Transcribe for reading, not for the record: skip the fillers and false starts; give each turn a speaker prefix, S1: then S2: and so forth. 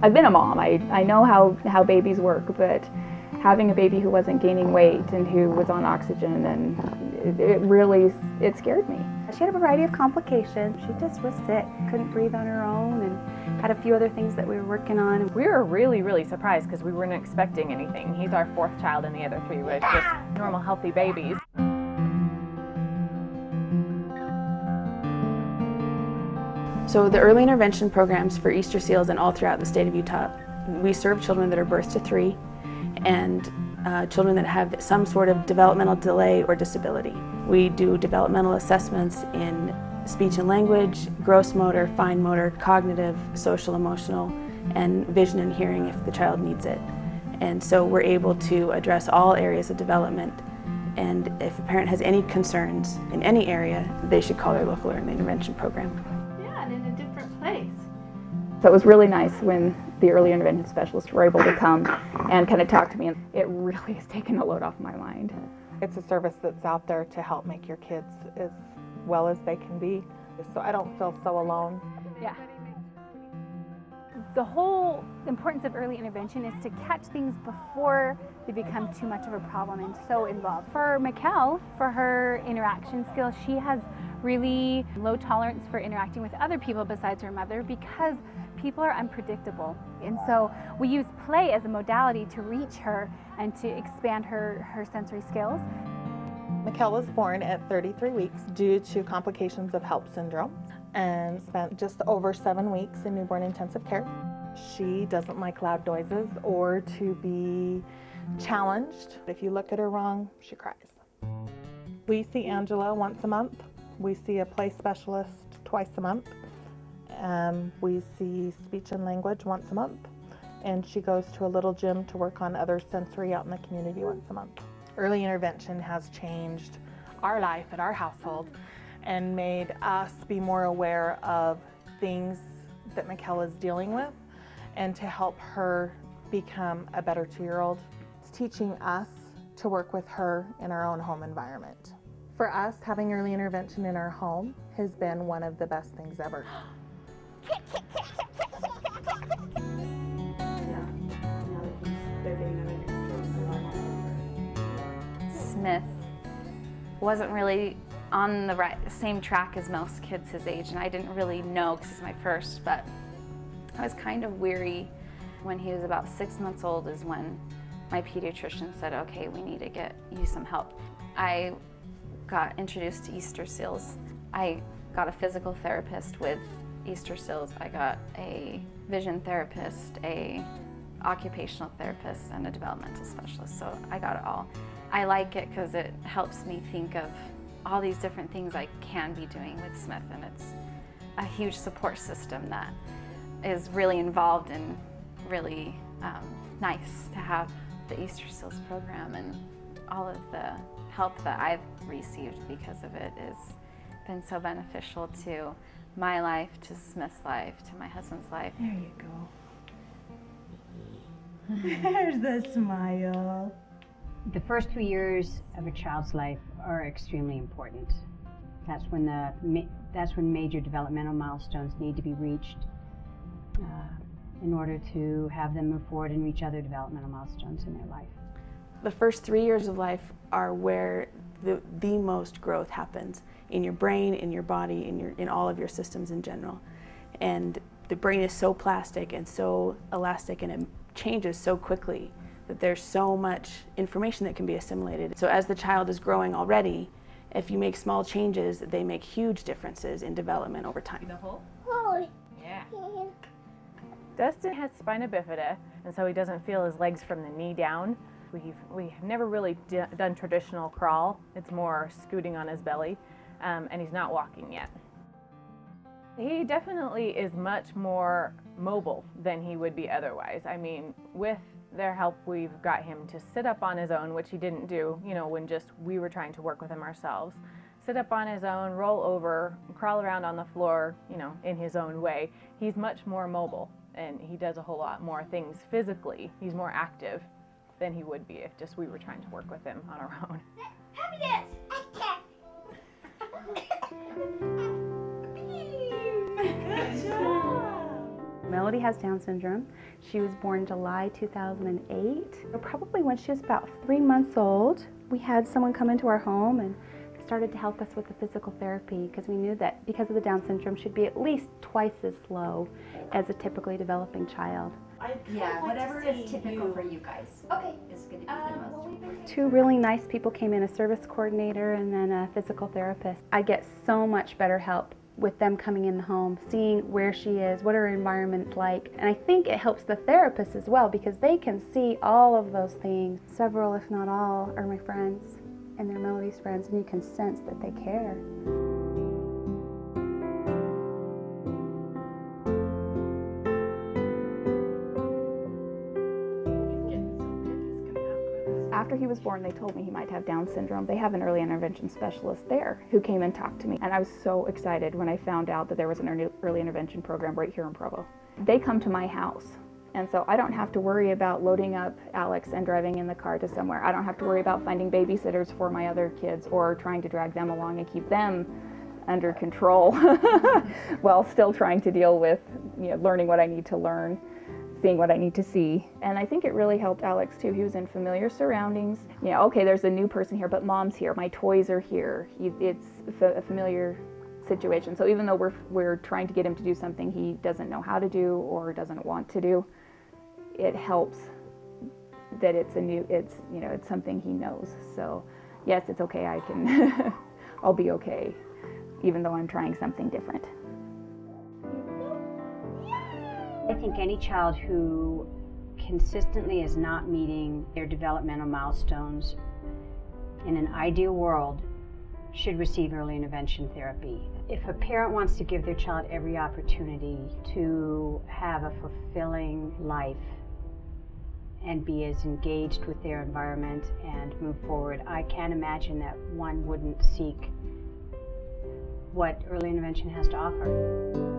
S1: I've been a mom. I know how babies work, but having a baby who wasn't gaining weight and who was on oxygen, and it scared me.
S2: She had a variety of complications. She just was sick, couldn't breathe on her own, and had a few other things that we were working on.
S3: We were really surprised because we weren't expecting anything. He's our fourth child and the other three were just normal, healthy babies.
S4: So the early intervention programs for Easter Seals and all throughout the state of Utah, we serve children that are birth to 3 and children that have some sort of developmental delay or disability. We do developmental assessments in speech and language, gross motor, fine motor, cognitive, social, emotional, and vision and hearing if the child needs it. And so we're able to address all areas of development, and if a parent has any concerns in any area, they should call their local early intervention program.
S5: Yeah, and in a different place.
S1: So it was really nice when the early intervention specialists were able to come and kind of talk to me, and it really has taken a load off my mind.
S6: It's a service that's out there to help make your kids as well as they can be, so I don't feel so alone.
S5: Yeah. The whole importance of early intervention is to catch things before they become too much of a problem and so involved. For Mikkel, for her interaction skills, she has really low tolerance for interacting with other people besides her mother because people are unpredictable. And so we use play as a modality to reach her and to expand her sensory skills.
S6: Mikkel was born at 33 weeks due to complications of HELLP syndrome and spent just over 7 weeks in newborn intensive care. She doesn't like loud noises or to be challenged. If you look at her wrong, she cries. We see Angela once a month. We see a play specialist twice a month. We see speech and language once a month. And she goes to a little gym to work on other sensory out in the community once a month. Early intervention has changed our life at our household and made us be more aware of things that Mikkel is dealing with and to help her become a better 2-year-old. It's teaching us to work with her in our own home environment. For us, having early intervention in our home has been one of the best things ever.
S7: Smith wasn't really on the same track as most kids his age, and I didn't really know because he's my first, but I was kind of weary. When he was about 6 months old is when my pediatrician said, okay, we need to get you some help. I got introduced to Easter Seals. I got a physical therapist with Easter Seals. I got a vision therapist, a occupational therapist, and a developmental specialist, so I got it all. I like it because it helps me think of all these different things I can be doing with Smith, and it's a huge support system that is really involved and really nice to have the Easter Seals program, and all of the help that I've received because of it has been so beneficial to my life, to Smith's life, to my husband's life.
S8: There you go. There's the smile.
S9: The first 2 years of a child's life are extremely important. That's when major developmental milestones need to be reached in order to have them move forward and reach other developmental milestones in their life.
S4: The first 3 years of life are where the most growth happens in your brain, in your body, in all of your systems in general. And the brain is so plastic and so elastic, and it changes so quickly that there's so much information that can be assimilated. So as the child is growing already, if you make small changes, they make huge differences in development over time.
S3: The hole? Yeah. Dustin has spina bifida, and so he doesn't feel his legs from the knee down. We've never really done traditional crawl. It's more scooting on his belly, and he's not walking yet. He definitely is much more mobile than he would be otherwise. I mean, with their help, we've got him to sit up on his own, which he didn't do, you know, when just we were trying to work with him ourselves. Sit up on his own, roll over, crawl around on the floor, you know, in his own way. He's much more mobile, and he does a whole lot more things physically. He's more active than he would be if just we were trying to work with him on our own.
S2: Melody has Down syndrome. She was born July 2008. Probably when she was about 3 months old, we had someone come into our home and started to help us with the physical therapy because we knew that because of the Down syndrome, she'd be at least twice as slow as a typically developing child.
S10: Yeah, whatever is typical for you guys. Okay, is going to be the most.
S2: 2 really nice people came in, a service coordinator and then a physical therapist. I get so much better help with them coming in the home, seeing where she is, what her environment's like. And I think it helps the therapist as well because they can see all of those things. Several, if not all, are my friends and they're Melody's friends, and you can sense that they care.
S1: After he was born, they told me he might have Down syndrome. They have an early intervention specialist there who came and talked to me. And I was so excited when I found out that there was an early intervention program right here in Provo. They come to my house. And so I don't have to worry about loading up Alex and driving in the car to somewhere. I don't have to worry about finding babysitters for my other kids or trying to drag them along and keep them under control while still trying to deal with, learning what I need to learn, seeing what I need to see. And I think it really helped Alex too. He was in familiar surroundings. Okay, there's a new person here, but mom's here, my toys are here. It's a familiar situation. So even though we're trying to get him to do something he doesn't know how to do or doesn't want to do, it helps that it's something he knows. So yes, it's okay, I can, I'll be okay, even though I'm trying something different.
S9: I think any child who consistently is not meeting their developmental milestones in an ideal world should receive early intervention therapy. If a parent wants to give their child every opportunity to have a fulfilling life and be as engaged with their environment and move forward, I can't imagine that one wouldn't seek what early intervention has to offer.